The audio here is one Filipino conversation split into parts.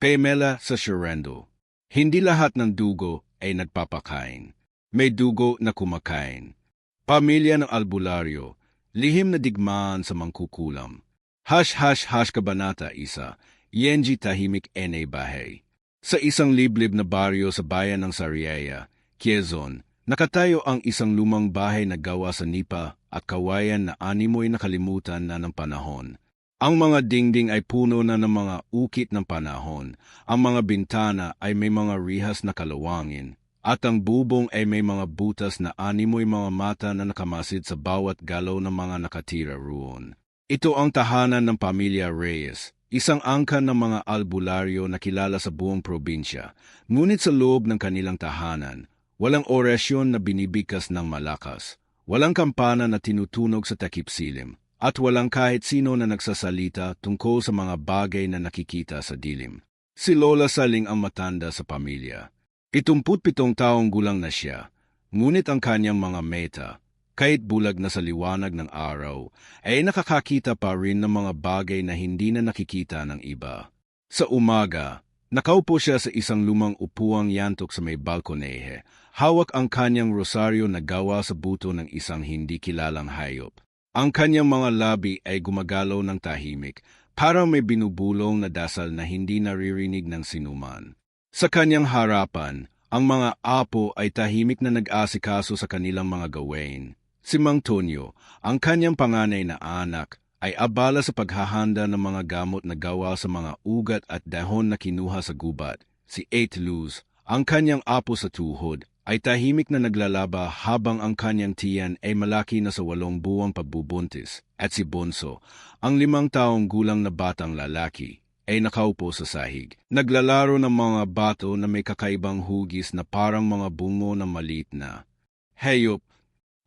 Pamela sa Sherendo. Hindi lahat ng dugo ay nagpapakain. May dugo na kumakain. Pamilya ng albularyo, lihim na digmaan sa mangkukulam. Kabanata 1, Yenji tahimik enay bahay. Sa isang liblib na baryo sa bayan ng Sariaya, Quezon, nakatayo ang isang lumang bahay na gawa sa nipa at kawayan na animoy nakalimutan na ng panahon. Ang mga dingding ay puno na ng mga ukit ng panahon, ang mga bintana ay may mga rihas na kalawangin, at ang bubong ay may mga butas na animoy mga mata na nakamasid sa bawat galaw ng mga nakatira roon. Ito ang tahanan ng pamilya Reyes, isang angkan ng mga albularyo na kilala sa buong probinsya. Ngunit sa loob ng kanilang tahanan, walang orasyon na binibigkas ng malakas, walang kampana na tinutunog sa takip-silim, at walang kahit sino na nagsasalita tungkol sa mga bagay na nakikita sa dilim. Si Lola Saling ang matanda sa pamilya. 77 taong gulang na siya, ngunit ang kanyang mga meta, kahit bulag na sa liwanag ng araw, ay nakakakita pa rin ng mga bagay na hindi na nakikita ng iba. Sa umaga, nakaupo siya sa isang lumang upuang yantok sa may balkonehe, hawak ang kanyang rosaryo na gawa sa buto ng isang hindi kilalang hayop. Ang kanyang mga labi ay gumagalaw ng tahimik, parang may binubulong na dasal na hindi naririnig ng sinuman. Sa kanyang harapan, ang mga apo ay tahimik na nag-asikaso sa kanilang mga gawain. Si Mang Tonyo, ang kanyang panganay na anak, ay abala sa paghahanda ng mga gamot na gawa sa mga ugat at dahon na kinuha sa gubat. Si Eight Luz, ang kanyang apo sa tuhod, ay tahimik na naglalaba habang ang kanyang tiyan ay malaki na sa 8 buwang pagbubuntis. At si Bonso, ang 5 taong gulang na batang lalaki, ay nakaupo sa sahig. Naglalaro ng mga bato na may kakaibang hugis na parang mga bungo na maliit na hayop.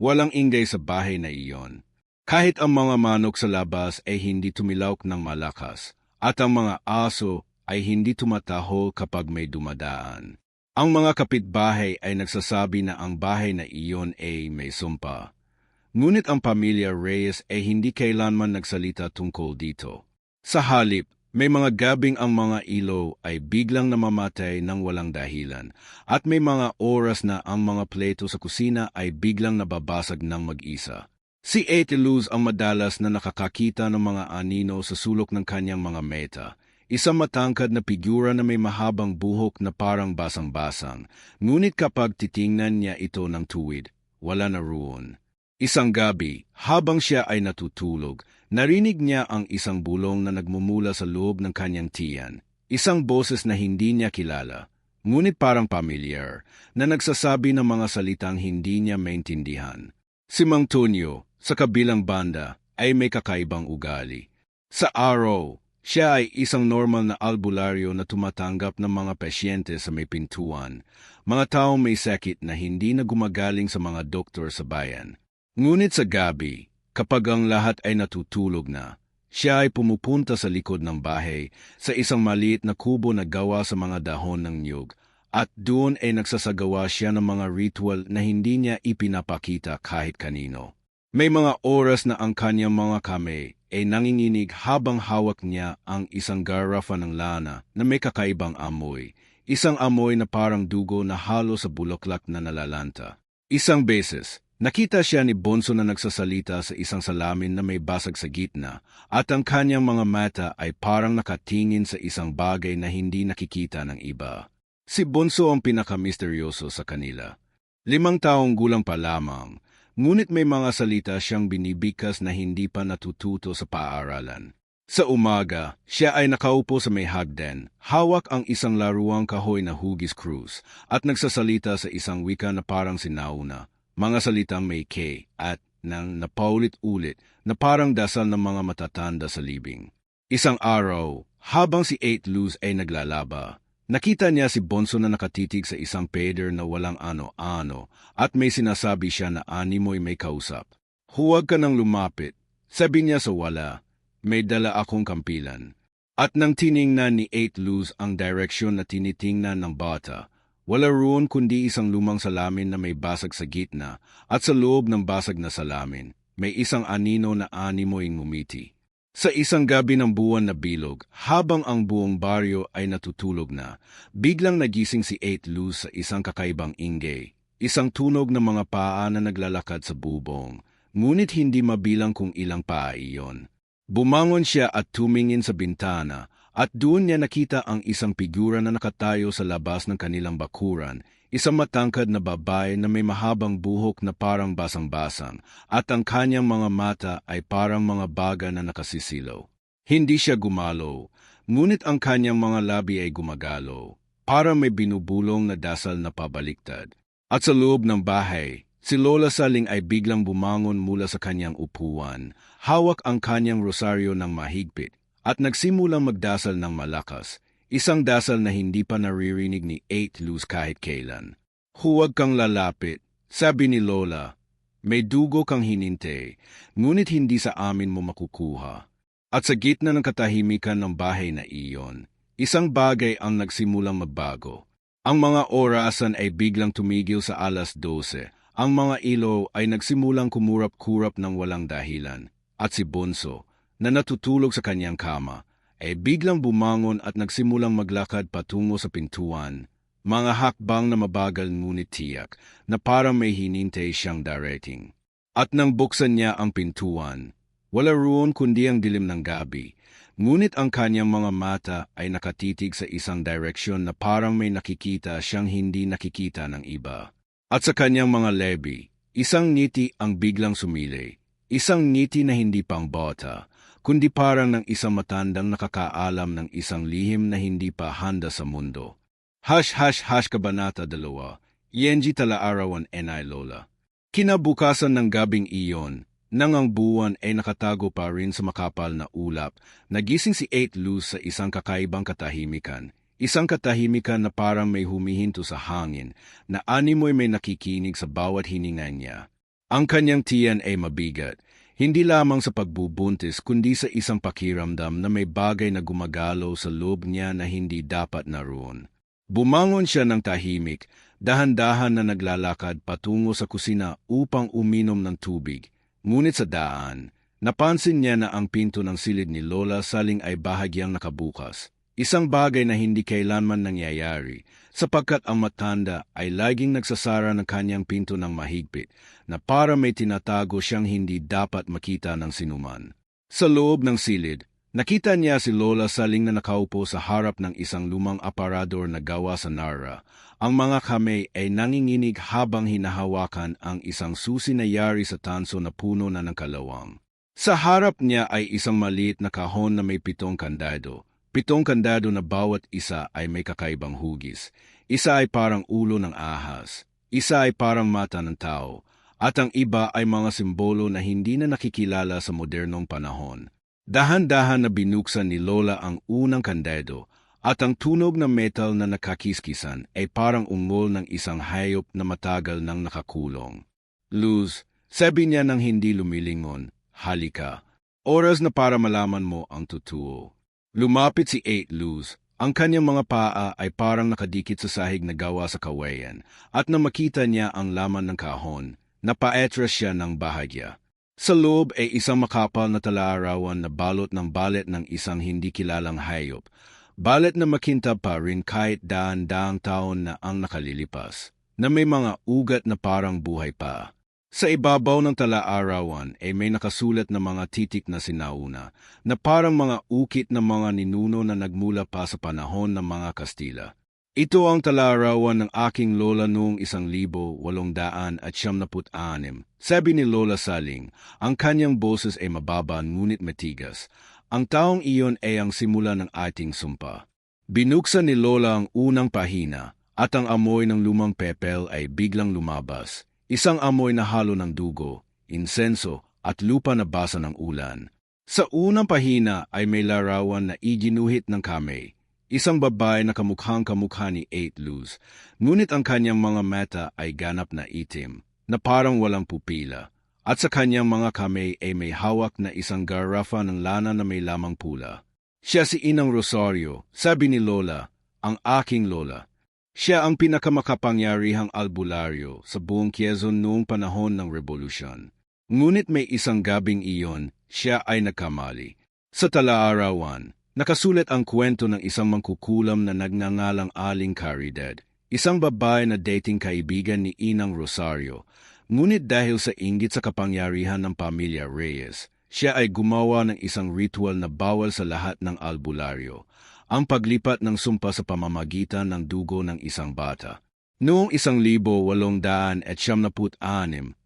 Walang ingay sa bahay na iyon. Kahit ang mga manok sa labas ay hindi tumilawak ng malakas, at ang mga aso ay hindi tumataho kapag may dumadaan. Ang mga kapitbahay ay nagsasabi na ang bahay na iyon ay may sumpa. Ngunit ang pamilya Reyes ay hindi kailanman nagsalita tungkol dito. Sa halip, may mga gabing ang mga ilaw ay biglang namamatay ng walang dahilan, at may mga oras na ang mga pleto sa kusina ay biglang nababasag ng mag-isa. Si Ate Luz ang madalas na nakakakita ng mga anino sa sulok ng kanyang mga meta, isang matangkad na figura na may mahabang buhok na parang basang-basang, ngunit kapag titingnan niya ito ng tuwid, wala na roon. Isang gabi, habang siya ay natutulog, narinig niya ang isang bulong na nagmumula sa loob ng kanyang tiyan, isang boses na hindi niya kilala, ngunit parang pamilyar, na nagsasabi ng mga salitang hindi niya maintindihan. Si Mang Tonyo, sa kabilang banda, ay may kakaibang ugali. Sa araw, siya ay isang normal na albularyo na tumatanggap ng mga pasyente sa may pintuan, mga taong may sakit na hindi na gumagaling sa mga doktor sa bayan. Ngunit sa gabi, kapag ang lahat ay natutulog na, siya ay pumupunta sa likod ng bahay sa isang maliit na kubo na gawa sa mga dahon ng niyog, at doon ay nagsasagawa siya ng mga ritual na hindi niya ipinapakita kahit kanino. May mga oras na ang kanyang mga kamay ay nanginginig habang hawak niya ang isang garafa ng lana na may kakaibang amoy, isang amoy na parang dugo na halo sa bulaklak na nalalanta. Isang beses, nakita siya ni Bonso na nagsasalita sa isang salamin na may basag sa gitna, at ang kanyang mga mata ay parang nakatingin sa isang bagay na hindi nakikita ng iba. Si Bonso ang pinakamisteryoso sa kanila. 5 taong gulang pa lamang, ngunit may mga salita siyang binibigkas na hindi pa natututo sa paaralan. Sa umaga, siya ay nakaupo sa may hagdan, hawak ang isang laruang kahoy na hugis krus, at nagsasalita sa isang wika na parang sinauna, mga salitang may K at nang napaulit-ulit na parang dasal ng mga matatanda sa libing. Isang araw, habang si Eight Luz ay naglalaba, nakita niya si Bonso na nakatitig sa isang pader na walang ano-ano, at may sinasabi siya na animoy may kausap. Huwag ka nang lumapit, sabi niya sa wala, may dala akong kampilan. At nang tiningnan ni Eight Luz ang direksyon na tinitingnan ng bata, wala roon kundi isang lumang salamin na may basag sa gitna, at sa loob ng basag na salamin, may isang anino na animoy ngumiti. Sa isang gabi ng buwan na bilog, habang ang buong baryo ay natutulog na, biglang nagising si 8 Luz sa isang kakaibang ingay, isang tunog ng mga paa na naglalakad sa bubong, ngunit hindi mabilang kung ilang paa iyon. Bumangon siya at tumingin sa bintana, at doon niya nakita ang isang figura na nakatayo sa labas ng kanilang bakuran, isang matangkad na babae na may mahabang buhok na parang basang-basang, at ang kanyang mga mata ay parang mga baga na nakasisilaw. Hindi siya gumalaw, ngunit ang kanyang mga labi ay gumagalaw, parang may binubulong na dasal na pabaliktad. At sa loob ng bahay, si Lola Saling ay biglang bumangon mula sa kanyang upuan, hawak ang kanyang rosaryo ng mahigpit, at nagsimulang magdasal ng malakas. Isang dasal na hindi pa naririnig ni 8 Luz kahit kailan. Huwag kang lalapit, sabi ni Lola. May dugo kang hinintay, ngunit hindi sa amin mo makukuha. At sa gitna ng katahimikan ng bahay na iyon, isang bagay ang nagsimulang magbago. Ang mga orasan ay biglang tumigil sa 12:00. Ang mga ilaw ay nagsimulang kumurap-kurap ng walang dahilan. At si Bunso, na natutulog sa kanyang kama, ay biglang bumangon at nagsimulang maglakad patungo sa pintuan, mga hakbang na mabagal ngunit tiyak, na parang may hinintay siyang darating. At nang buksan niya ang pintuan, wala roon kundi ang dilim ng gabi, ngunit ang kanyang mga mata ay nakatitig sa isang direksyon na parang may nakikita siyang hindi nakikita ng iba. At sa kanyang mga lebi, isang ngiti ang biglang sumilay, isang ngiti na hindi pang bota, kundi parang ng isang matandang nakakaalam ng isang lihim na hindi pa handa sa mundo. Hash Kabanata 2, Yenji Talaarawan Enay Lola. Kinabukasan ng gabing iyon, nang ang buwan ay nakatago pa rin sa makapal na ulap, nagising si 8 Luz sa isang kakaibang katahimikan. Isang katahimikan na parang may humihinto sa hangin, na animoy may nakikinig sa bawat hininga niya. Ang kanyang tiyan ay mabigat, hindi lamang sa pagbubuntis kundi sa isang pakiramdam na may bagay na gumagalaw sa loob niya na hindi dapat naroon. Bumangon siya ng tahimik, dahan-dahan na naglalakad patungo sa kusina upang uminom ng tubig. Ngunit sa daan, napansin niya na ang pinto ng silid ni Lola Saling ay bahagyang nakabukas. Isang bagay na hindi kailanman nangyayari, sapagkat ang matanda ay laging nagsasara ng kanyang pinto ng mahigpit, na para may tinatago siyang hindi dapat makita ng sinuman. Sa loob ng silid, nakita niya si Lola Saling na nakaupo sa harap ng isang lumang aparador na gawa sa Nara. Ang mga kamay ay nanginginig habang hinahawakan ang isang susi na yari sa tanso na puno na ng kalawang. Sa harap niya ay isang maliit na kahon na may 7 kandado. 7 kandado na bawat isa ay may kakaibang hugis. Isa ay parang ulo ng ahas, isa ay parang mata ng tao, at ang iba ay mga simbolo na hindi na nakikilala sa modernong panahon. Dahan-dahan na binuksan ni Lola ang unang kandado, at ang tunog ng metal na nakakiskisan ay parang ungol ng isang hayop na matagal nang nakakulong. Luz, sabi niya nang hindi lumilingon, halika. Oras na para malaman mo ang totoo. Lumapit si 8 Luz. Ang kanyang mga paa ay parang nakadikit sa sahig na gawa sa kawayan, at nang makita niya ang laman ng kahon, napaetras siya ng bahagya. Sa loob ay isang makapal na talaarawan na balot ng balet ng isang hindi kilalang hayop, balet na makintab pa rin kahit daan-daang taon na ang nakalilipas, na may mga ugat na parang buhay pa. Sa ibabaw ng talaarawan ay may nakasulat na mga titik na sinauna, na parang mga ukit na mga ninuno na nagmula pa sa panahon ng mga Kastila. Ito ang talaarawan ng aking lola noong 1876, sabi ni Lola Saling. Ang kanyang boses ay mababa ngunit matigas. Ang taong iyon ay ang simula ng ating sumpa. Binuksan ni Lola ang unang pahina, at ang amoy ng lumang pepel ay biglang lumabas. Isang amoy na halo ng dugo, insenso, at lupa na basa ng ulan. Sa unang pahina ay may larawan na iginuhit ng kamay. Isang babae na kamukhang-kamukha ni 8 Luz, ngunit ang kanyang mga mata ay ganap na itim, na parang walang pupila. At sa kanyang mga kamay ay may hawak na isang garafa ng lana na may lamang pula. Siya si Inang Rosario, sabi ni Lola, ang aking lola. Siya ang pinakamakapangyarihang albularyo sa buong Quezon noong panahon ng Revolusyon. Ngunit may isang gabing iyon, siya ay nagkamali. Sa talaarawan, nakasulat ang kwento ng isang mangkukulam na nagngangalang Aling Caridad, isang babae na dating kaibigan ni Inang Rosario. Ngunit dahil sa inggit sa kapangyarihan ng pamilya Reyes, siya ay gumawa ng isang ritual na bawal sa lahat ng albularyo, ang paglipat ng sumpa sa pamamagitan ng dugo ng isang bata. Noong 1876,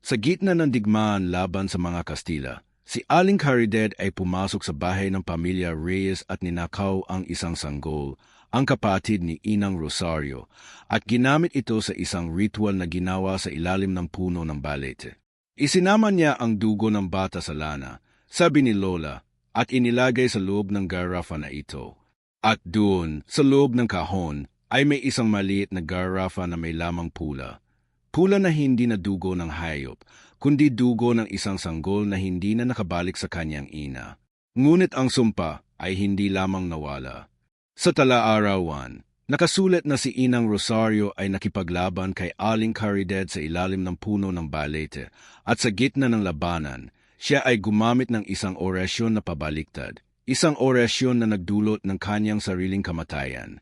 sa gitna ng digmaan laban sa mga Kastila, si Aling Caridad ay pumasok sa bahay ng pamilya Reyes at ninakaw ang isang sanggol, ang kapatid ni Inang Rosario, at ginamit ito sa isang ritual na ginawa sa ilalim ng puno ng balete. Isinama niya ang dugo ng bata sa lana, sabi ni Lola, at inilagay sa loob ng garafa na ito. At doon, sa loob ng kahon, ay may isang maliit na garafa na may lamang pula. Pula na hindi na dugo ng hayop, kundi dugo ng isang sanggol na hindi na nakabalik sa kanyang ina. Ngunit ang sumpa ay hindi lamang nawala. Sa talaarawan, nakasulat na si Inang Rosario ay nakipaglaban kay Aling Caridad sa ilalim ng puno ng balete at sa gitna ng labanan, siya ay gumamit ng isang orasyon na pabaliktad, isang orasyon na nagdulot ng kanyang sariling kamatayan.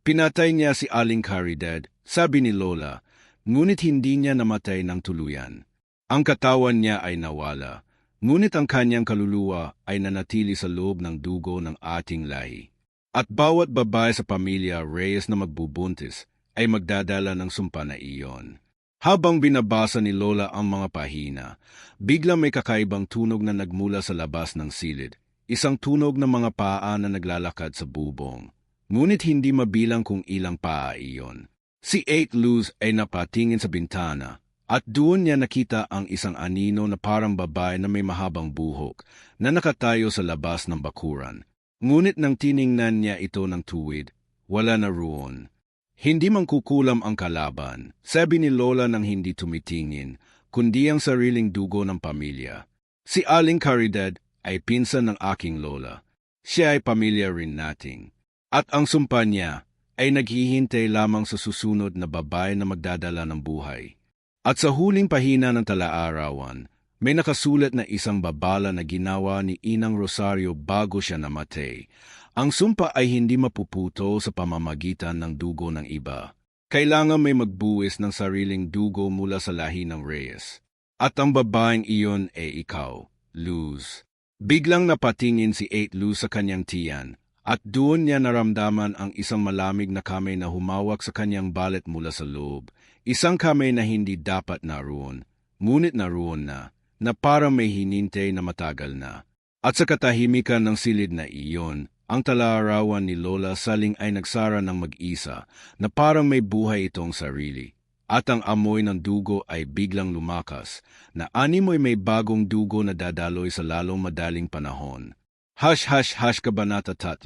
Pinatay niya si Aling Caridad, sabi ni Lola, ngunit hindi niya namatay ng tuluyan. Ang katawan niya ay nawala, ngunit ang kanyang kaluluwa ay nanatili sa loob ng dugo ng ating lahi. At bawat babae sa pamilya Reyes na magbubuntis ay magdadala ng sumpa na iyon. Habang binabasa ni Lola ang mga pahina, biglang may kakaibang tunog na nagmula sa labas ng silid, isang tunog ng mga paa na naglalakad sa bubong. Ngunit hindi mabilang kung ilang paa iyon. Si Eight Luz ay napatingin sa bintana, at doon niya nakita ang isang anino na parang babae na may mahabang buhok na nakatayo sa labas ng bakuran. Ngunit nang tiningnan niya ito ng tuwid, wala na roon. Hindi mangkukulam ang kalaban, sabi ni Lola nang hindi tumitingin, kundi ang sariling dugo ng pamilya. Si Aling Caridad ay pinsan ng aking Lola. Siya ay pamilya rin nating. At ang sumpa niya ay naghihintay lamang sa susunod na babae na magdadala ng buhay. At sa huling pahina ng talaarawan, may nakasulat na isang babala na ginawa ni Inang Rosario bago siya namatay. Ang sumpa ay hindi mapuputo sa pamamagitan ng dugo ng iba. Kailangan may magbuwis ng sariling dugo mula sa lahi ng Reyes. At ang babaeng iyon ay ikaw, Luz. Biglang napatingin si Eight Luz sa kanyang tiyan, at doon niya naramdaman ang isang malamig na kamay na humawak sa kanyang balet mula sa loob. Isang kamay na hindi dapat naroon, ngunit naroon na parang may hinintay na matagal na. At sa katahimikan ng silid na iyon, ang talaarawan ni Lola Saling ay nagsara ng mag-isa na parang may buhay itong sarili. At ang amoy ng dugo ay biglang lumakas, na animoy may bagong dugo na dadaloy sa lalong madaling panahon. Kabanata 3,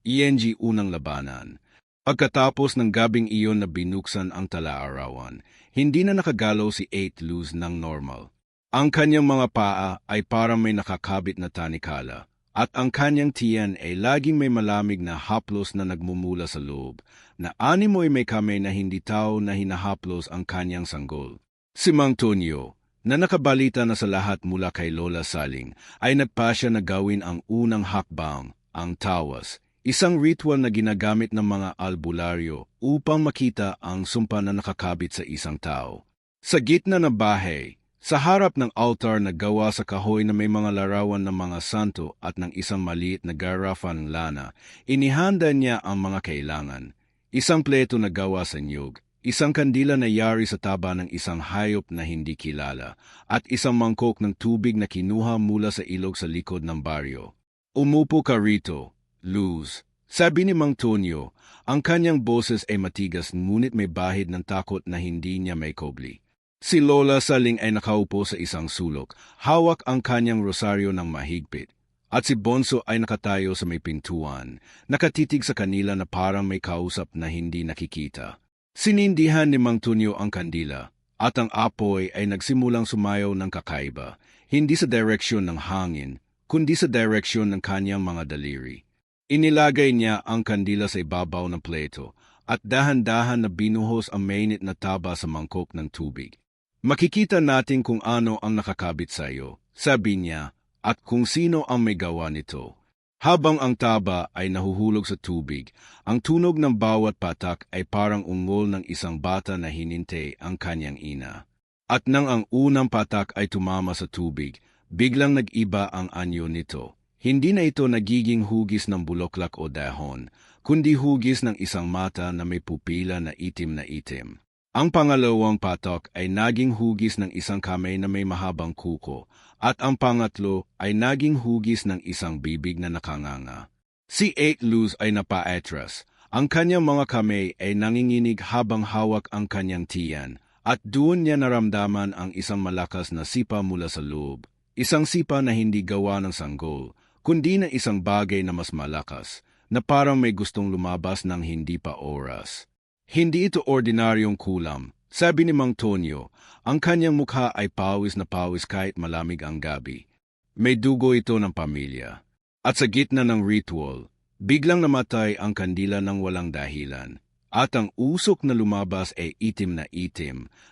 ENG Unang Labanan. Pagkatapos ng gabing iyon na binuksan ang talaarawan, hindi na nakagalaw si Eight Luz ng normal. Ang kanyang mga paa ay parang may nakakabit na tanikala, at ang kanyang tiyan ay laging may malamig na haplos na nagmumula sa loob, na animoy may kamay na hindi tao na hinahaplos ang kanyang sanggol. Si Mang Tonyo, na nakabalita na sa lahat mula kay Lola Saling, ay nagpasya na gawin ang unang hakbang, ang tawas, isang ritual na ginagamit ng mga albularyo upang makita ang sumpa na nakakabit sa isang tao. Sa gitna ng bahay, sa harap ng altar na gawa sa kahoy na may mga larawan ng mga santo at ng isang maliit na garafa ng lana, inihanda niya ang mga kailangan. Isang pleto na gawa sa niyog, isang kandila na yari sa taba ng isang hayop na hindi kilala, at isang mangkok ng tubig na kinuha mula sa ilog sa likod ng baryo. Umupo ka rito, Luz, sabi ni Mang Tonyo. Ang kanyang boses ay matigas ngunit may bahid ng takot na hindi niya may kobli. Si Lola Saling ay nakaupo sa isang sulok, hawak ang kanyang rosaryo ng mahigpit, at si Bonso ay nakatayo sa may pintuan, nakatitig sa kanila na parang may kausap na hindi nakikita. Sinindihan ni Mang Tonyo ang kandila, at ang apoy ay nagsimulang sumayaw ng kakaiba, hindi sa direksyon ng hangin, kundi sa direksyon ng kanyang mga daliri. Inilagay niya ang kandila sa ibabaw ng pleto, at dahan-dahan na binuhos ang mainit na taba sa mangkok ng tubig. Makikita natin kung ano ang nakakabit sa iyo, sabi niya, at kung sino ang may gawa nito. Habang ang taba ay nahuhulog sa tubig, ang tunog ng bawat patak ay parang ungol ng isang bata na hinintay ang kanyang ina. At nang ang unang patak ay tumama sa tubig, biglang nag-iba ang anyo nito. Hindi na ito nagiging hugis ng bulaklak o dahon, kundi hugis ng isang mata na may pupila na itim na itim. Ang pangalawang patak ay naging hugis ng isang kamay na may mahabang kuko, at ang pangatlo ay naging hugis ng isang bibig na nakanganga. Si 8 Luz ay napaatras. Ang kanyang mga kamay ay nanginginig habang hawak ang kanyang tiyan, at doon niya naramdaman ang isang malakas na sipa mula sa loob. Isang sipa na hindi gawa ng sanggol, kundi na isang bagay na mas malakas, na parang may gustong lumabas ng hindi pa oras. Hindi ito ordinaryong kulam. Sabi ni Mang Tonyo, ang kanyang mukha ay pawis na pawis kahit malamig ang gabi. May dugo ito ng pamilya. At sa gitna ng ritual, biglang namatay ang kandila ng walang dahilan. At ang usok na lumabas ay itim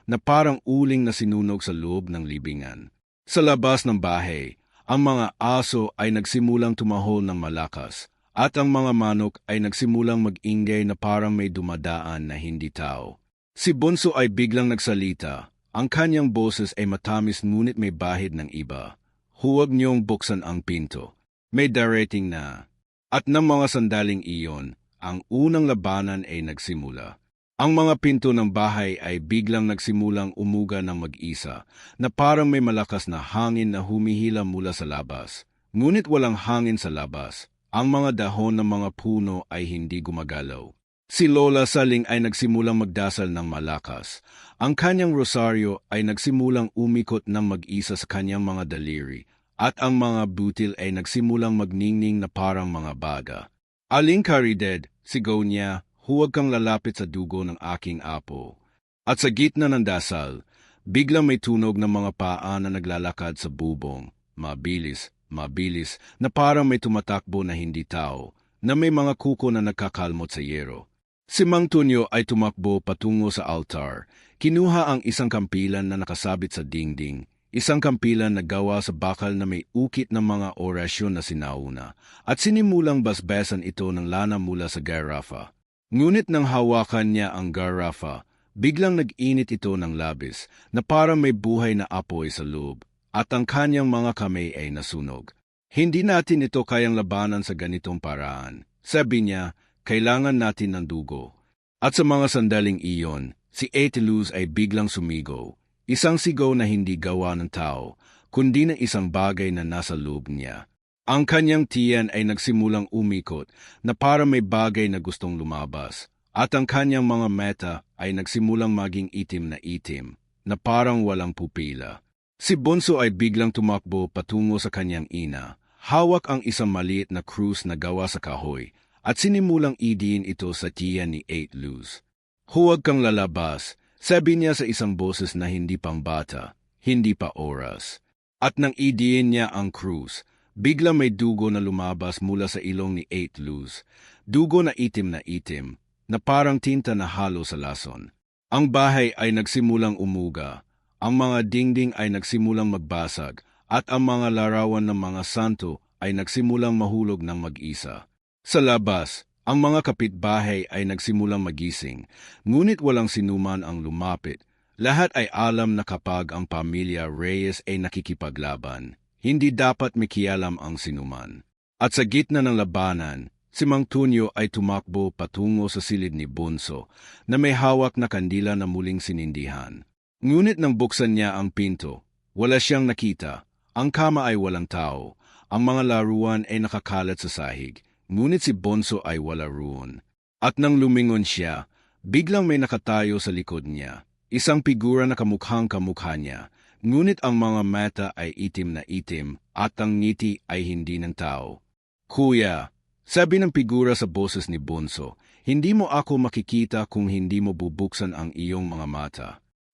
na parang uling na sinunog sa loob ng libingan. Sa labas ng bahay, ang mga aso ay nagsimulang tumahol ng malakas. At ang mga manok ay nagsimulang mag-ingay na parang may dumadaan na hindi tao. Si Bunso ay biglang nagsalita. Ang kanyang boses ay matamis ngunit may bahid ng iba. Huwag niyong buksan ang pinto. May darating na. At ng mga sandaling iyon, ang unang labanan ay nagsimula. Ang mga pinto ng bahay ay biglang nagsimulang umuga ng mag-isa, na parang may malakas na hangin na humihila mula sa labas. Ngunit walang hangin sa labas. Ang mga dahon ng mga puno ay hindi gumagalaw. Si Lola Saling ay nagsimulang magdasal ng malakas. Ang kanyang rosaryo ay nagsimulang umikot ng mag-isa sa kanyang mga daliri, at ang mga butil ay nagsimulang magningning na parang mga baga. Aling Caridad, sigaw niya, huwag kang lalapit sa dugo ng aking apo. At sa gitna ng dasal, biglang may tunog ng mga paa na naglalakad sa bubong, mabilis, na parang may tumatakbo na hindi tao, na may mga kuko na nagkakalmot sa yero. Si Mang Tonyo ay tumakbo patungo sa altar. Kinuha ang isang kampilan na nakasabit sa dingding, isang kampilan na gawa sa bakal na may ukit ng mga orasyon na sinauna, at sinimulang basbasan ito ng lana mula sa garafa. Ngunit nang hawakan niya ang garafa, biglang nag-init ito ng labis, na parang may buhay na apoy sa loob. At ang kanyang mga kamay ay nasunog. Hindi natin ito kayang labanan sa ganitong paraan. Sabi niya, kailangan natin ng dugo. At sa mga sandaling iyon, si 8 Luz ay biglang sumigaw. Isang sigaw na hindi gawa ng tao, kundi na isang bagay na nasa loob niya. Ang kanyang tiyan ay nagsimulang umikot na para may bagay na gustong lumabas. At ang kanyang mga mata ay nagsimulang maging itim na parang walang pupila. Si Bunso ay biglang tumakbo patungo sa kanyang ina. Hawak ang isang maliit na krus na gawa sa kahoy at sinimulang idiin ito sa tiyan ni 8 Luz. Huwag kang lalabas, sabi niya sa isang boses na hindi pang bata, hindi pa oras. At nang idiin niya ang krus, bigla may dugo na lumabas mula sa ilong ni 8 Luz. Dugo na itim, na parang tinta na halo sa lason. Ang bahay ay nagsimulang umuga. Ang mga dingding ay nagsimulang magbasag at ang mga larawan ng mga santo ay nagsimulang mahulog ng mag-isa. Sa labas, ang mga kapitbahay ay nagsimulang magising, ngunit walang sinuman ang lumapit. Lahat ay alam na kapag ang pamilya Reyes ay nakikipaglaban, hindi dapat mikialam ang sinuman. At sa gitna ng labanan, si Mang Tonyo ay tumakbo patungo sa silid ni Bunso na may hawak na kandila na muling sinindihan. Ngunit nang buksan niya ang pinto, wala siyang nakita. Ang kama ay walang tao. Ang mga laruan ay nakakalat sa sahig. Ngunit si Bunso ay wala roon. At nang lumingon siya, biglang may nakatayo sa likod niya. Isang figura na kamukhang-kamukha niya. Ngunit ang mga mata ay itim at ang ngiti ay hindi ng tao. Kuya, sabi ng figura sa boses ni Bunso, hindi mo ako makikita kung hindi mo bubuksan ang iyong mga mata.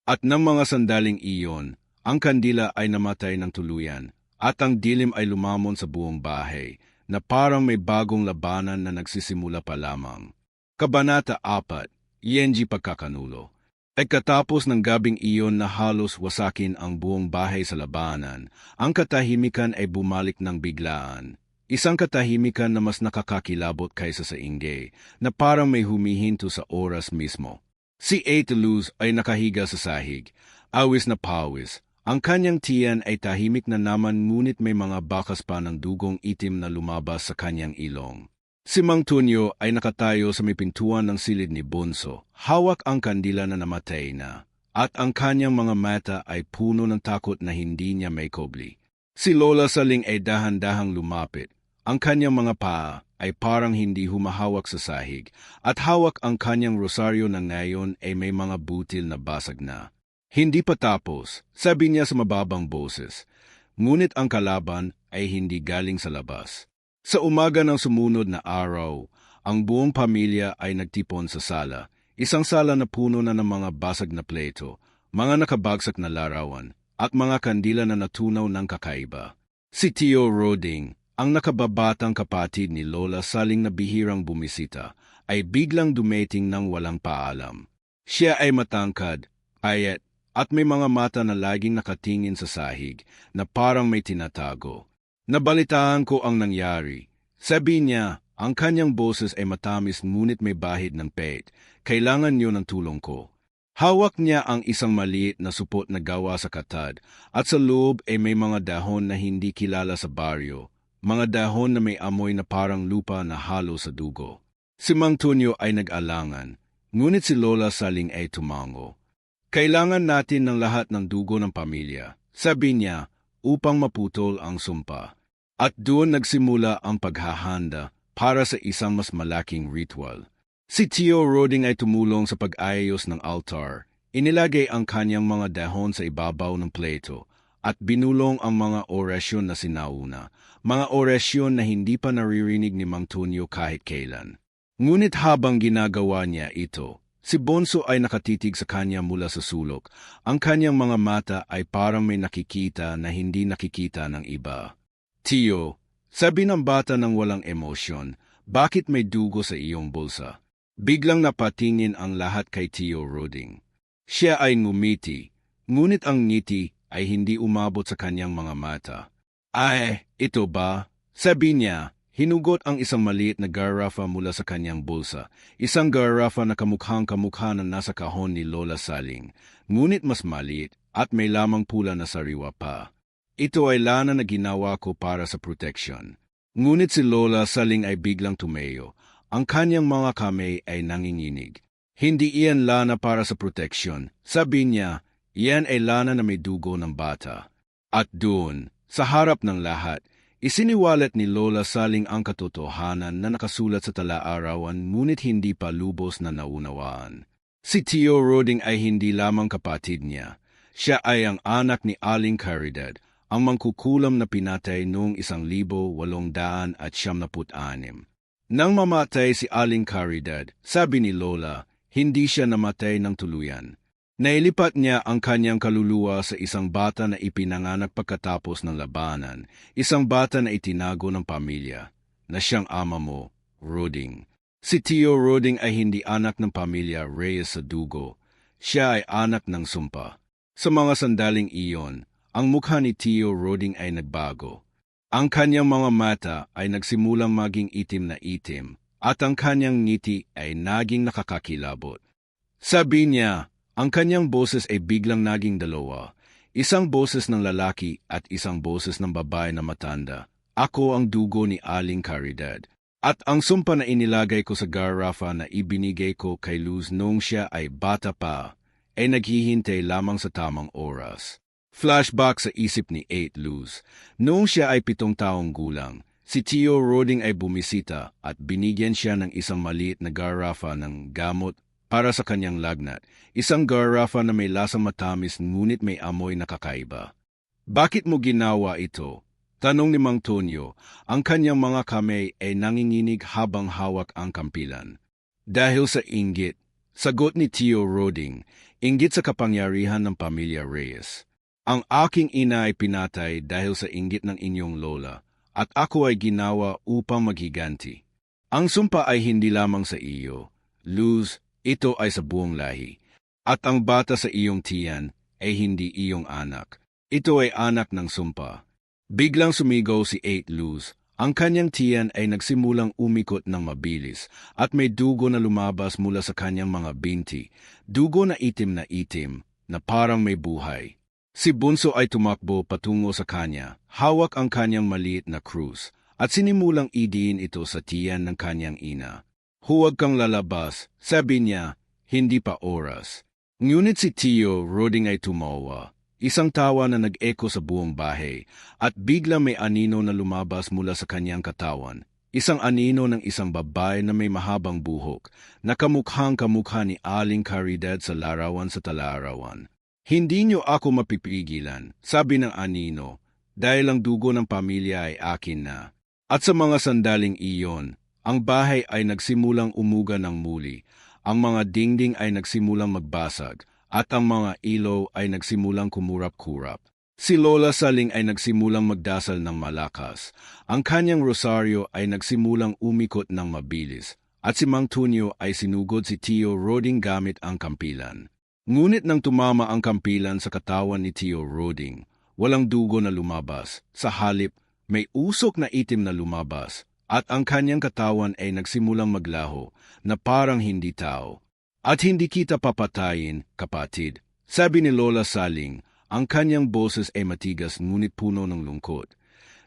At ng mga sandaling iyon, ang kandila ay namatay ng tuluyan, at ang dilim ay lumamon sa buong bahay, na parang may bagong labanan na nagsisimula pa lamang. Kabanata 4, Yenji Pagkakanulo. Katapos ng gabing iyon na halos wasakin ang buong bahay sa labanan, ang katahimikan ay bumalik ng biglaan. Isang katahimikan na mas nakakakilabot kaysa sa ingay, na parang may humihinto sa oras mismo. Si Eight Luz ay nakahiga sa sahig, awis na pawis. Ang kanyang tiyan ay tahimik na naman ngunit may mga bakas pa ng dugong itim na lumabas sa kanyang ilong. Si Mang Tonyo ay nakatayo sa may pintuan ng silid ni Bonso, hawak ang kandila na namatay na, at ang kanyang mga mata ay puno ng takot na hindi niya may kobli. Si Lola Saling ay dahan-dahang lumapit. Ang kanyang mga paa ay parang hindi humahawak sa sahig, at hawak ang kanyang rosaryo na ngayon ay may mga butil na basag na. Hindi pa tapos, sabi niya sa mababang boses, ngunit ang kalaban ay hindi galing sa labas. Sa umaga ng sumunod na araw, ang buong pamilya ay nagtipon sa sala, isang sala na puno na ng mga basag na pleto, mga nakabagsak na larawan, at mga kandila na natunaw ng kakaiba. Si Tio Roding, ang nakababatang kapatid ni Lola Saling na bihirang bumisita, ay biglang dumating ng walang paalam. Siya ay matangkad, payat, at may mga mata na laging nakatingin sa sahig na parang may tinatago. Nabalitaan ko ang nangyari. Sabi niya, ang kanyang boses ay matamis ngunit may bahid ng pait. Kailangan niyo ng tulong ko. Hawak niya ang isang maliit na supot na gawa sa katad at sa loob ay may mga dahon na hindi kilala sa baryo. Mga dahon na may amoy na parang lupa na halo sa dugo. Si Mang Tonyo ay nag-alangan, ngunit si Lola Saling ay tumango. Kailangan natin ng lahat ng dugo ng pamilya, sabi niya, upang maputol ang sumpa. At doon nagsimula ang paghahanda para sa isang mas malaking ritual. Si Tio Roding ay tumulong sa pag-ayos ng altar. Inilagay ang kanyang mga dahon sa ibabaw ng pleto at binulong ang mga orasyon na sinauna, mga orasyon na hindi pa naririnig ni Mang Tonyo kahit kailan. Ngunit habang ginagawa niya ito, si Bonso ay nakatitig sa kanya mula sa sulok. Ang kanyang mga mata ay parang may nakikita na hindi nakikita ng iba. Tio, sabi ng bata ng walang emosyon, bakit may dugo sa iyong bulsa? Biglang napatingin ang lahat kay Tio Roding. Siya ay ngumiti, ngunit ang ngiti ay hindi umabot sa kanyang mga mata. Ay, ito ba? Sabi niya. Hinugot ang isang maliit na garafa mula sa kanyang bulsa, isang garafa na kamukhang-kamukha na nasa kahon ni Lola Saling, ngunit mas maliit at may lamang pula na sariwa pa. Ito ay lana na ginawa ko para sa protection. Ngunit si Lola Saling ay biglang tumayo, ang kanyang mga kamay ay nanginginig. Hindi iyan lana para sa protection, sabi niya, iyan ay lana na may dugo ng bata. At doon, sa harap ng lahat, isiniwalat ni Lola Saling ang katotohanan na nakasulat sa tala-arawan ngunit hindi pa lubos na naunawaan. Si Tio Roding ay hindi lamang kapatid niya. Siya ay ang anak ni Aling Caridad, ang mangkukulam na pinatay noong 1876. Nang mamatay si Aling Caridad, sabi ni Lola, hindi siya namatay ng tuluyan. Nailipat niya ang kanyang kaluluwa sa isang bata na ipinanganak pagkatapos ng labanan, isang bata na itinago ng pamilya, na siyang ama mo, Roding. Si Tio Roding ay hindi anak ng pamilya Reyes sa dugo, siya ay anak ng sumpa. Sa mga sandaling iyon, ang mukha ni Tio Roding ay nagbago. Ang kanyang mga mata ay nagsimulang maging itim na itim, at ang kanyang ngiti ay naging nakakakilabot. Sabi niya, ang kanyang boses ay biglang naging dalawa, isang boses ng lalaki at isang boses ng babae na matanda. Ako ang dugo ni Aling Caridad. At ang sumpa na inilagay ko sa garafa na ibinigay ko kay Luz noong siya ay bata pa, ay naghihintay lamang sa tamang oras. Flashback sa isip ni Eight Luz. Noong siya ay 7 taong gulang, si Tio Roding ay bumisita at binigyan siya ng isang maliit na garafa ng gamot para sa kanyang lagnat, isang garafa na may lasang matamis ngunit may amoy na kakaiba. Bakit mo ginawa ito? Tanong ni Mang Tonyo, ang kanyang mga kamay ay nanginginig habang hawak ang kampilan. Dahil sa inggit, sagot ni Tio Roding, inggit sa kapangyarihan ng pamilya Reyes. Ang aking ina ay pinatay dahil sa inggit ng inyong lola, at ako ay ginawa upang maghiganti. Ang sumpa ay hindi lamang sa iyo, Luz, ito ay sa buong lahi. At ang bata sa iyong tiyan ay hindi iyong anak. Ito ay anak ng sumpa. Biglang sumigaw si Eight Luz. Ang kanyang tiyan ay nagsimulang umikot ng mabilis at may dugo na lumabas mula sa kanyang mga binti, dugo na itim na parang may buhay. Si Bunso ay tumakbo patungo sa kanya, hawak ang kanyang maliit na krus, at sinimulang idiin ito sa tiyan ng kanyang ina. Huwag kang lalabas, sabi niya, hindi pa oras. Ngunit si Tio Roding ay tumawa, isang tawa na nag-echo sa buong bahay, at bigla may anino na lumabas mula sa kanyang katawan. Isang anino ng isang babae na may mahabang buhok, na kamukhang-kamukha ni Aling Caridad sa larawan sa talarawan. Hindi niyo ako mapipigilan, sabi ng anino, dahil ang dugo ng pamilya ay akin na. At sa mga sandaling iyon, ang bahay ay nagsimulang umuga ng muli, ang mga dingding ay nagsimulang magbasag, at ang mga ilaw ay nagsimulang kumurap-kurap. Si Lola Saling ay nagsimulang magdasal ng malakas, ang kanyang rosaryo ay nagsimulang umikot ng mabilis, at si Mang Tunyo ay sinugod si Tio Roding gamit ang kampilan. Ngunit nang tumama ang kampilan sa katawan ni Tio Roding, walang dugo na lumabas. Sa halip, may usok na itim na lumabas, at ang kanyang katawan ay nagsimulang maglaho na parang hindi tao. At hindi kita papatayin, kapatid, sabi ni Lola Saling, ang kanyang boses ay matigas ngunit puno ng lungkot.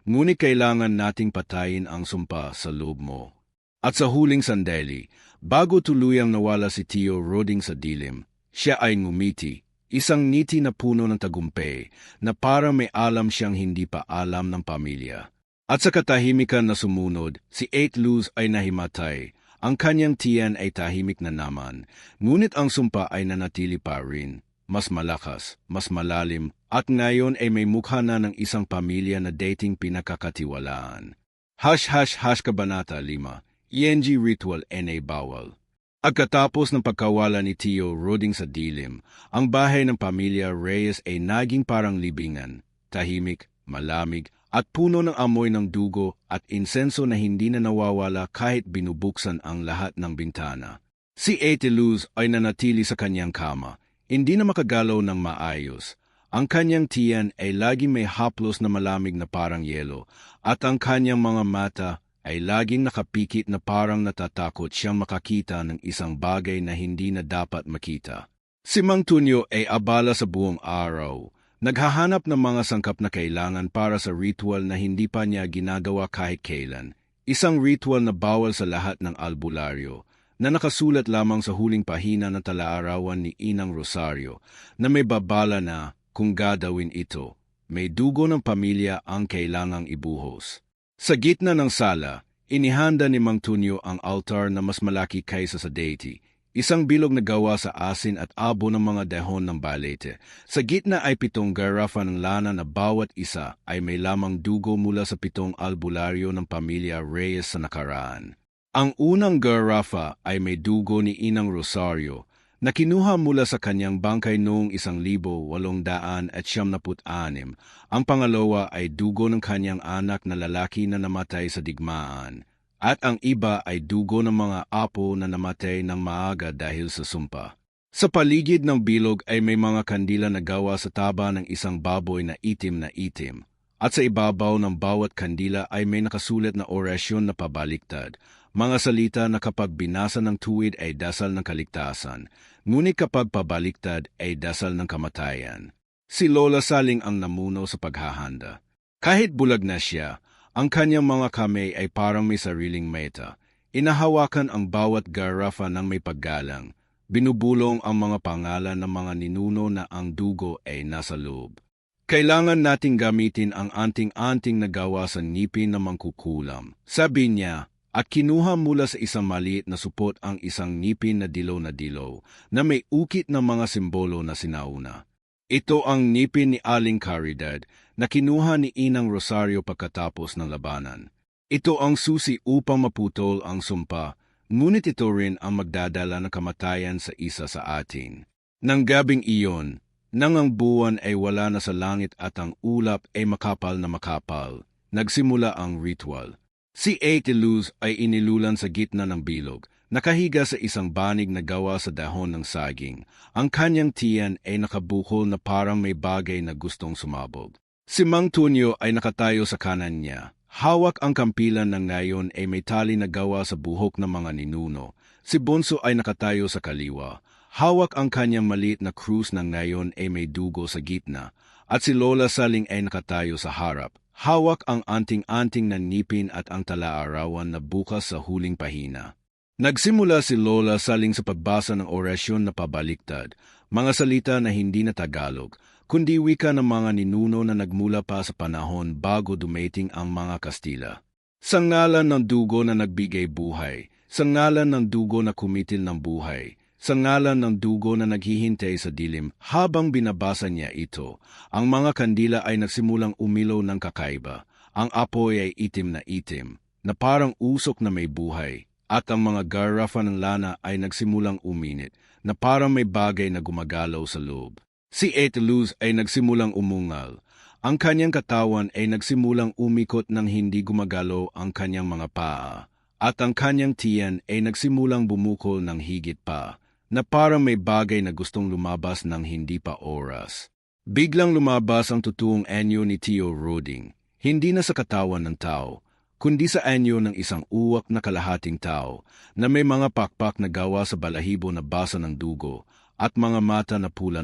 Ngunit kailangan nating patayin ang sumpa sa loob mo. At sa huling sandali, bago tuluyang nawala si Tio Roding sa dilim, siya ay ngumiti, isang ngiti na puno ng tagumpay, na parang may alam siyang hindi pa alam ng pamilya. At sa katahimikan na sumunod, si Eight Luz ay nahimatay, ang kanyang tiyan ay tahimik na naman, ngunit ang sumpa ay nanatili pa rin, mas malakas, mas malalim, at ngayon ay may mukha na ng isang pamilya na dating pinakakatiwalaan. Kabanata 5, ENG Ritual NA Bawal. Pagkatapos ng pagkawala ni Tio Roding sa dilim, ang bahay ng pamilya Reyes ay naging parang libingan, tahimik, malamig, at puno ng amoy ng dugo at insenso na hindi na nawawala kahit binubuksan ang lahat ng bintana. Si Ate Luz ay nanatili sa kanyang kama, hindi na makagalaw ng maayos. Ang kanyang tiyan ay laging may haplos na malamig na parang yelo, at ang kanyang mga mata ay laging nakapikit na parang natatakot siyang makakita ng isang bagay na hindi na dapat makita. Si Mang Tunyo ay abala sa buong araw, naghahanap ng mga sangkap na kailangan para sa ritual na hindi pa niya ginagawa kahit kailan. Isang ritual na bawal sa lahat ng albularyo, na nakasulat lamang sa huling pahina ng talaarawan ni Inang Rosario, na may babala na, kung gagawin ito, may dugo ng pamilya ang kailangang ibuhos. Sa gitna ng sala, inihanda ni Mang Tunyo ang altar na mas malaki kaysa sa deity, isang bilog na gawa sa asin at abo ng mga dahon ng balete. Sa gitna ay 7 garafa ng lana na bawat isa ay may lamang dugo mula sa 7 albularyo ng pamilya Reyes sa nakaraan. Ang unang garafa ay may dugo ni Inang Rosario, na kinuha mula sa kanyang bangkay noong 1876. Ang pangalawa ay dugo ng kanyang anak na lalaki na namatay sa digmaan, at ang iba ay dugo ng mga apo na namatay ng maaga dahil sa sumpa. Sa paligid ng bilog ay may mga kandila na gawa sa taba ng isang baboy na itim, at sa ibabaw ng bawat kandila ay may nakasulat na orasyon na pabaliktad, mga salita na kapag binasa ng tuwid ay dasal ng kaligtasan, ngunit kapag pabaliktad ay dasal ng kamatayan. Si Lola Saling ang namuno sa paghahanda. Kahit bulag na siya, ang kanyang mga kamay ay parang may sariling meta. Inahawakan ang bawat garafa ng may paggalang. Binubulong ang mga pangalan ng mga ninuno na ang dugo ay nasa loob. Kailangan nating gamitin ang anting-anting na gawa sa ngipin na mangkukulam, sabi niya, at kinuha mula sa isang maliit na supot ang isang ngipin na dilaw na may ukit na mga simbolo na sinauna. Ito ang ngipin ni Aling Caridad na kinuha ni Inang Rosario pagkatapos ng labanan. Ito ang susi upang maputol ang sumpa, ngunit ito rin ang magdadala ng kamatayan sa isa sa atin. Nang gabing iyon, nang ang buwan ay wala na sa langit at ang ulap ay makapal na makapal, nagsimula ang ritual. Si Ate Luz ay inilulan sa gitna ng bilog, nakahiga sa isang banig na gawa sa dahon ng saging. Ang kanyang tiyan ay nakabukol na parang may bagay na gustong sumabog. Si Mang Tunyo ay nakatayo sa kanan niya, Hawak ang kampilan ng ngayon ay may tali na gawa sa buhok ng mga ninuno. Si Bonso ay nakatayo sa kaliwa. Hawak ang kanyang maliit na krus ng ngayon ay may dugo sa gitna. At si Lola Saling ay nakatayo sa harap. Hawak ang anting-anting na ngipin at ang talaarawan na bukas sa huling pahina. Nagsimula si Lola Saling sa pagbasa ng orasyon na pabaliktad, mga salita na hindi na Tagalog, kundi wika ng mga ninuno na nagmula pa sa panahon bago dumating ang mga Kastila. Sa ngalan ng dugo na nagbigay buhay, sa ngalan ng dugo na kumitil ng buhay, sa ngalan ng dugo na naghihintay sa dilim, habang binabasa niya ito, ang mga kandila ay nagsimulang umilaw ng kakaiba. Ang apoy ay itim na parang usok na may buhay. At ang mga garafa ng lana ay nagsimulang uminit, na parang may bagay na gumagalaw sa loob. Si Ate Luz ay nagsimulang umungal. Ang kanyang katawan ay nagsimulang umikot nang hindi gumagalaw ang kanyang mga paa. At ang kanyang tiyan ay nagsimulang bumukol ng higit pa, na parang may bagay na gustong lumabas ng hindi pa oras. Biglang lumabas ang totoong anyo ni Tio Roding, hindi na sa katawan ng tao, kundi sa anyo ng isang uwak na kalahating tao na may mga pakpak na gawa sa balahibo na basa ng dugo at mga mata na pula.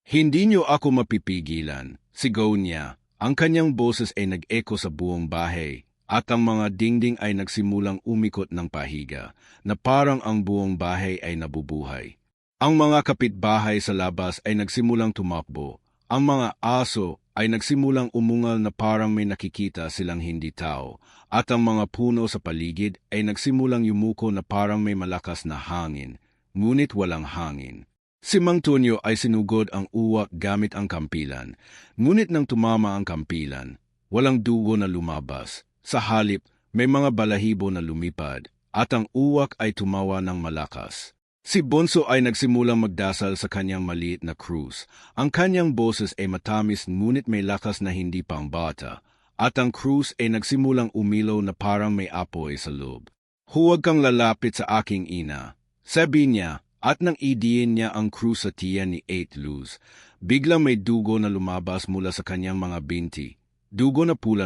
Hindi niyo ako mapipigilan, sigaw niya. Ang kanyang boses ay nag-echo sa buong bahay at ang mga dingding ay nagsimulang umikot ng pahiga na parang ang buong bahay ay nabubuhay. Ang mga kapitbahay sa labas ay nagsimulang tumakbo. Ang mga aso ay nagsimulang umungal na parang may nakikita silang hindi tao, at ang mga puno sa paligid ay nagsimulang yumuko na parang may malakas na hangin, ngunit walang hangin. Si Mang Tonyo ay sinugod ang uwak gamit ang kampilan, ngunit nang tumama ang kampilan, walang dugo na lumabas. Sa halip, may mga balahibo na lumipad, at ang uwak ay tumawa ng malakas. Si Bonso ay nagsimulang magdasal sa kanyang maliit na krus. Ang kanyang boses ay matamis ngunit may lakas na hindi pang bata, at ang krus ay nagsimulang umilaw na parang may apoy sa loob. Huwag kang lalapit sa aking ina, sabi niya, at nang idiin niya ang krus sa tiyan ni Ate Luz, biglang may dugo na lumabas mula sa kanyang mga binti, dugo na pula,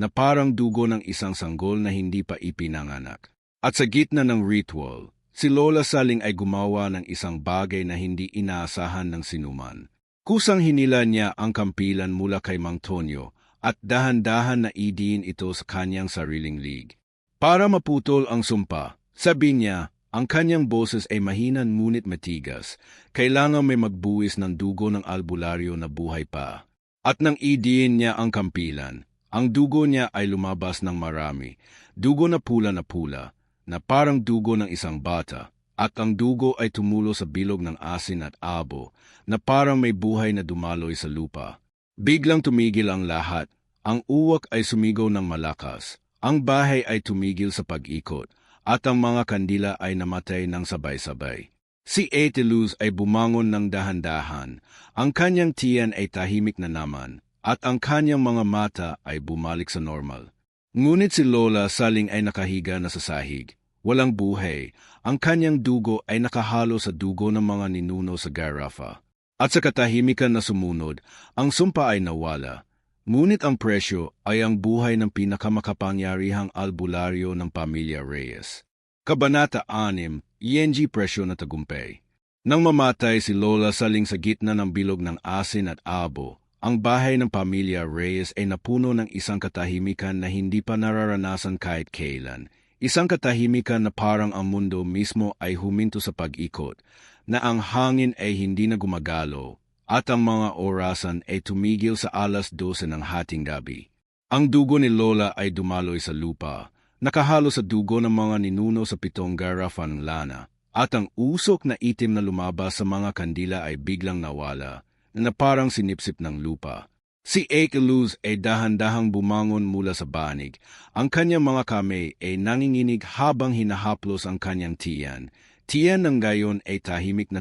na parang dugo ng isang sanggol na hindi pa ipinanganak. At sa gitna ng ritual, si Lola Saling ay gumawa ng isang bagay na hindi inaasahan ng sinuman. Kusang hinila niya ang kampilan mula kay Mang Tonyo at dahan-dahan na idiin ito sa kanyang sariling lig. Para maputol ang sumpa, sabi niya, ang kanyang boses ay mahina ngunit matigas. Kailangan may magbuwis ng dugo ng albularyo na buhay pa. At nang idiin niya ang kampilan, ang dugo niya ay lumabas ng marami, dugo na pula, na parang dugo ng isang bata, at ang dugo ay tumulo sa bilog ng asin at abo, na parang may buhay na dumaloy sa lupa. Biglang tumigil ang lahat, ang uwak ay sumigaw ng malakas, ang bahay ay tumigil sa pag-ikot, at ang mga kandila ay namatay ng sabay-sabay. Si Ate Luz ay bumangon ng dahan-dahan, ang kanyang tiyan ay tahimik na naman, at ang kanyang mga mata ay bumalik sa normal. Ngunit si Lola Saling ay nakahiga na sa sahig. Walang buhay, ang kanyang dugo ay nakahalo sa dugo ng mga ninuno sa garafa. At sa katahimikan na sumunod, ang sumpa ay nawala. Ngunit ang presyo ay ang buhay ng pinakamakapangyarihang albularyo ng pamilya Reyes. Kabanata 6, ENG Presyo na Tagumpay. Nang mamatay si Lola Saling sa gitna ng bilog ng asin at abo, ang bahay ng pamilya Reyes ay napuno ng isang katahimikan na hindi pa nararanasan kahit kailan. Isang katahimikan na parang ang mundo mismo ay huminto sa pag-ikot, na ang hangin ay hindi na gumagalaw, at ang mga orasan ay tumigil sa 12:00 ng hating gabi. Ang dugo ni Lola ay dumaloy sa lupa, nakahalo sa dugo ng mga ninuno sa 7 garafa ng lana, at ang usok na itim na lumabas sa mga kandila ay biglang nawala, na parang sinipsip ng lupa. Si Ate Luz ay dahan-dahang bumangon mula sa banig. Ang kanyang mga kamay ay nanginginig habang hinahaplos ang kanyang tiyan. Tiyan ng gayon ay tahimik,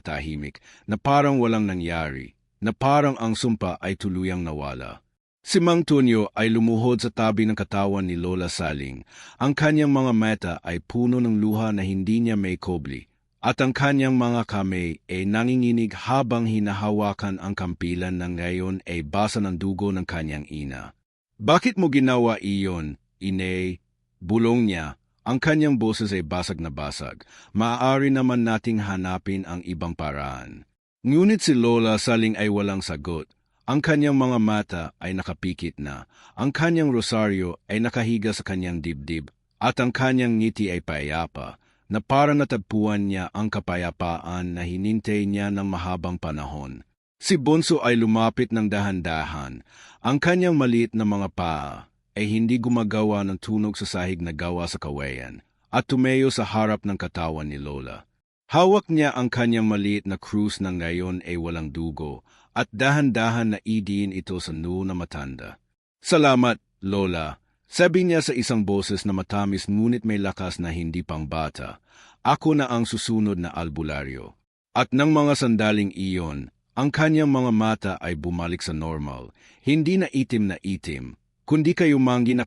na parang walang nangyari, na parang ang sumpa ay tuluyang nawala. Si Mang Tonyo ay lumuhod sa tabi ng katawan ni Lola Saling. Ang kanyang mga mata ay puno ng luha na hindi niya may kobli, at ang kanyang mga kamay ay nanginginig habang hinahawakan ang kampilan na ngayon ay basa ng dugo ng kanyang ina. Bakit mo ginawa iyon, Inay? Bulong niya. Ang kanyang boses ay basag na basag. Maaari naman nating hanapin ang ibang paraan. Ngunit si Lola Saling ay walang sagot. Ang kanyang mga mata ay nakapikit na. Ang kanyang rosaryo ay nakahiga sa kanyang dibdib. At ang kanyang ngiti ay payapa, na parang natagpuan niya ang kapayapaan na hinintay niya ng mahabang panahon. Si Bonso ay lumapit ng dahan-dahan. Ang kanyang maliit na mga paa ay hindi gumagawa ng tunog sa sahig na gawa sa kawayan at tumayo sa harap ng katawan ni Lola. Hawak niya ang kanyang maliit na krus na ngayon ay walang dugo at dahan-dahan na idiin ito sa noo na matanda. Salamat, Lola. Sabi niya sa isang boses na matamis ngunit may lakas na hindi pang bata. Ako na ang susunod na albularyo. At ng mga sandaling iyon, ang kanyang mga mata ay bumalik sa normal, hindi na itim, kundi kayumangi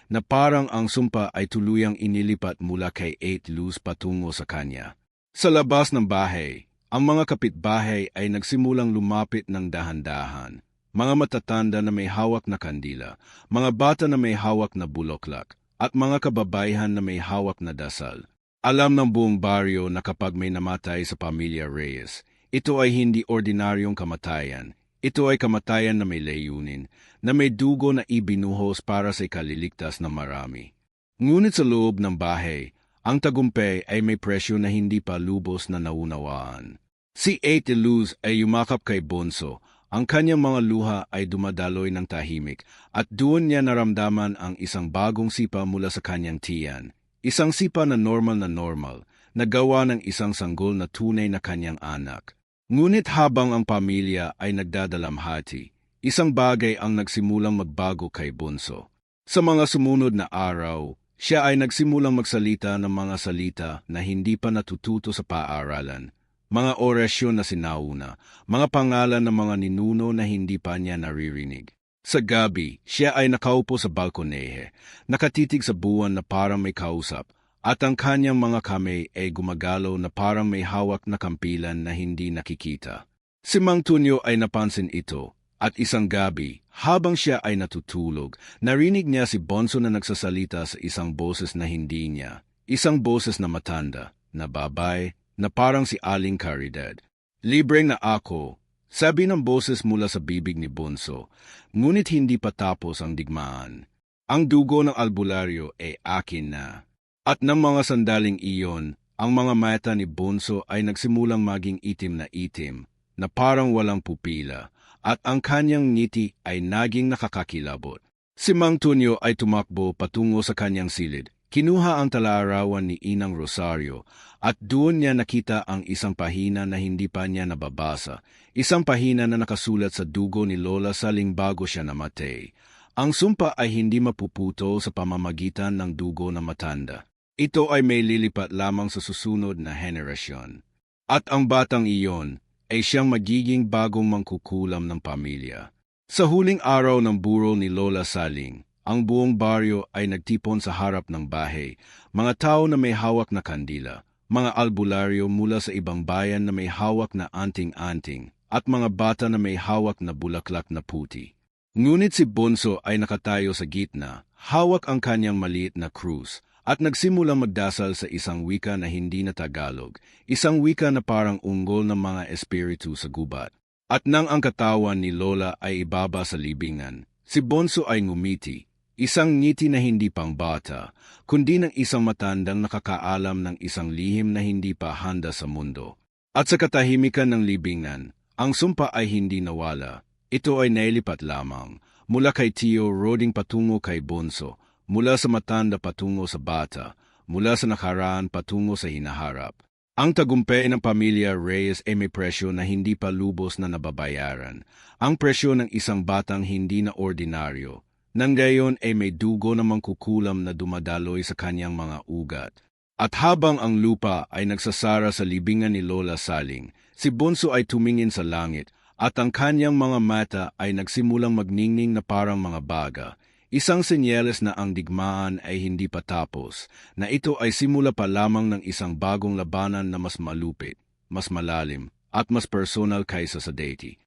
na parang ang sumpa ay tuluyang inilipat mula kay 8 Luz patungo sa kanya. Sa labas ng bahay, ang mga kapitbahay ay nagsimulang lumapit ng dahan-dahan. Mga matatanda na may hawak na kandila, mga bata na may hawak na buloklak, at mga kababaihan na may hawak na dasal. Alam ng buong baryo na kapag may namatay sa pamilya Reyes, ito ay hindi ordinaryong kamatayan. Ito ay kamatayan na may layunin, na may dugo na ibinuhos para sa ikaliligtas ng marami. Ngunit sa loob ng bahay, ang tagumpay ay may presyo na hindi pa lubos na naunawaan. Si Ate Luz ay yumakap kay Bonso. Ang kanyang mga luha ay dumadaloy ng tahimik at doon niya naramdaman ang isang bagong sipa mula sa kanyang tiyan. Isang sipa na normal, na gawa ng isang sanggol na tunay na kanyang anak. Ngunit habang ang pamilya ay nagdadalamhati, isang bagay ang nagsimulang magbago kay Bonso. Sa mga sumunod na araw, siya ay nagsimulang magsalita ng mga salita na hindi pa natututo sa paaralan. Mga orasyon na sinauna, mga pangalan ng mga ninuno na hindi pa niya naririnig. Sa gabi, siya ay nakaupo sa balkonehe, nakatitig sa buwan na parang may kausap, at ang kanyang mga kamay ay gumagalaw na parang may hawak na kampilan na hindi nakikita. Si Mang Tunyo ay napansin ito, at isang gabi, habang siya ay natutulog, narinig niya si Bonso na nagsasalita sa isang boses na hindi niya, isang boses na matanda, na babay, na parang si Aling Caridad. Libreng na ako, sabi ng boses mula sa bibig ni Bonso, ngunit hindi pa tapos ang digmaan. Ang dugo ng albularyo ay akin na. At ng mga sandaling iyon, ang mga mata ni Bonso ay nagsimulang maging itim, na parang walang pupila, at ang kanyang ngiti ay naging nakakakilabot. Si Mang Tunyo ay tumakbo patungo sa kanyang silid. Kinuha ang talaarawan ni Inang Rosario at doon niya nakita ang isang pahina na hindi pa niya nababasa, isang pahina na nakasulat sa dugo ni Lola Saling bago siya namatay. Ang sumpa ay hindi mapuputo sa pamamagitan ng dugo na matanda. Ito ay may lilipat lamang sa susunod na henerasyon. At ang batang iyon ay siyang magiging bagong mangkukulam ng pamilya. Sa huling araw ng burol ni Lola Saling, ang buong baryo ay nagtipon sa harap ng bahay, mga tao na may hawak na kandila, mga albularyo mula sa ibang bayan na may hawak na anting-anting, at mga bata na may hawak na bulaklak na puti. Ngunit si Bonso ay nakatayo sa gitna, hawak ang kanyang maliit na krus, at nagsimulang magdasal sa isang wika na hindi na Tagalog, isang wika na parang unggol ng mga espiritu sa gubat. At nang ang katawan ni Lola ay ibaba sa libingan, si Bonso ay ngumiti. Isang ngiti na hindi pang bata, kundi ng isang matandang nakakaalam ng isang lihim na hindi pa handa sa mundo. At sa katahimikan ng libingan, ang sumpa ay hindi nawala. Ito ay nailipat lamang, mula kay Tio Roding patungo kay Bonso, mula sa matanda patungo sa bata, mula sa nakaraan patungo sa hinaharap. Ang tagumpay ng pamilya Reyes ay may presyo na hindi pa lubos na nababayaran. Ang presyo ng isang batang hindi na ordinaryo. Nang gayon ay may dugo na mangkukulam na dumadaloy sa kanyang mga ugat. At habang ang lupa ay nagsasara sa libingan ni Lola Saling, si Bonso ay tumingin sa langit at ang kanyang mga mata ay nagsimulang magningning na parang mga baga. Isang senyales na ang digmaan ay hindi pa tapos, na ito ay simula pa lamang ng isang bagong labanan na mas malupit, mas malalim, at mas personal kaysa sa dati.